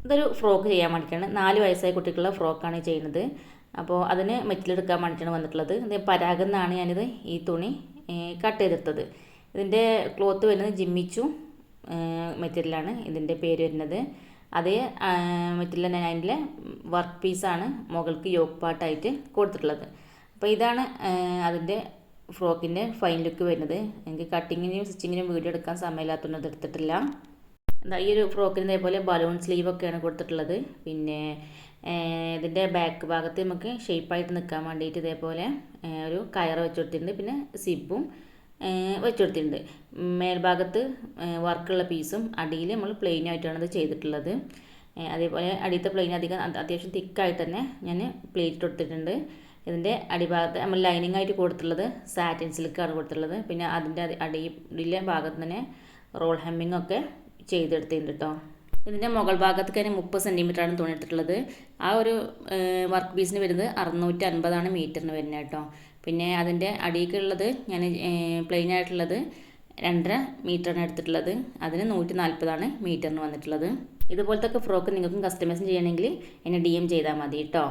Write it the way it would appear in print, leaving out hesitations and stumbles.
ഇതൊരു ഫ്രോക്ക് ചെയ്യാൻ വേണ്ടിയിട്ടാണ് 4 വയസ്സായ കുട്ടിക്കുള്ള ഫ്രോക്കാണ് ചെയ്യുന്നത്. അപ്പോൾ അതിന് മെറ്റലെടുക്കാൻ വേണ്ടിയിട്ടാണ് വന്നിട്ടുള്ളത്. ഇത് പരാഗ എന്നാണ് ഞാനിത് ഈ തുണി കട്ട് ചെയ്തെടുത്തത്. ഇതിൻ്റെ ക്ലോത്ത് വരുന്നത് ജിമ്മിച്ചു മെറ്റീരിയലാണ് ഇതിൻ്റെ പേര് വരുന്നത്. അതേ മെറ്റീരിയൽ തന്നെ അതിൻ്റെ വർക്ക് പീസാണ് മുകൾക്ക് യോക്ക് പാർട്ടായിട്ട് കൊടുത്തിട്ടുള്ളത്. അപ്പോൾ ഇതാണ് അതിൻ്റെ ഫ്രോക്കിൻ്റെ ഫൈൻ ലുക്ക് വരുന്നത്. എനിക്ക് കട്ടിങ്ങിനും സ്റ്റിച്ചിങ്ങിനും വീഡിയോ എടുക്കാൻ സമയമില്ലാത്തതുകൊണ്ട് അത് എടുത്തിട്ടില്ല. ഈ ഒരു ഫ്രോക്കിന് ഇതേപോലെ ബലൂൺ സ്ലീവൊക്കെയാണ് കൊടുത്തിട്ടുള്ളത്. പിന്നെ ഇതിൻ്റെ ബാക്ക് ഭാഗത്ത് നമുക്ക് ഷേപ്പായിട്ട് നിൽക്കാൻ വേണ്ടിയിട്ട് ഇതേപോലെ ഒരു കയറ് വെച്ച് കൊടുത്തിട്ടുണ്ട്. പിന്നെ സിബും വെച്ച് കൊടുത്തിട്ടുണ്ട്. മേൽഭാഗത്ത് വർക്കുള്ള പീസും അടിയിൽ നമ്മൾ പ്ലെയിൻ ആയിട്ടാണ് ഇത് ചെയ്തിട്ടുള്ളത്. അതേപോലെ അടിയത്തെ പ്ലെയിൻ അത്യാവശ്യം തിക്കായിട്ട് തന്നെ ഞാൻ പ്ലേറ്റ് കൊടുത്തിട്ടുണ്ട്. ഇതിൻ്റെ അടിഭാഗത്ത് നമ്മൾ ലൈനിങ് ആയിട്ട് കൊടുത്തിട്ടുള്ളത് സാറ്റിൻ സിൽക്കാണ് കൊടുത്തിട്ടുള്ളത്. പിന്നെ അതിൻ്റെ അടിയിലെ ഭാഗത്ത് തന്നെ റോൾ ഹെമ്മിങ് ഒക്കെ ചെയ്തെടുത്തിട്ടുണ്ട് കേട്ടോ. ഇതിൻ്റെ മുകൾ ഭാഗത്തേക്ക് തന്നെ 30 സെൻറ്റിമീറ്ററാണ് തുണി എടുത്തിട്ടുള്ളത്. ആ ഒരു വർക്ക് പീസിന് വരുന്നത് 650 മീറ്ററിന് വരുന്നത് കേട്ടോ. പിന്നെ അതിൻ്റെ അടിയിലുള്ളത് ഞാൻ പ്ലെയിൻ ആയിട്ടുള്ളത് 2.5 മീറ്ററാണ് എടുത്തിട്ടുള്ളത്. അതിന് 140 മീറ്ററിന് വന്നിട്ടുള്ളത്. ഇതുപോലത്തെ ഫ്രോക്ക് നിങ്ങൾക്കും കസ്റ്റമൈസ് ചെയ്യണമെങ്കിൽ എന്നെ DM ചെയ്താൽ മതി കേട്ടോ.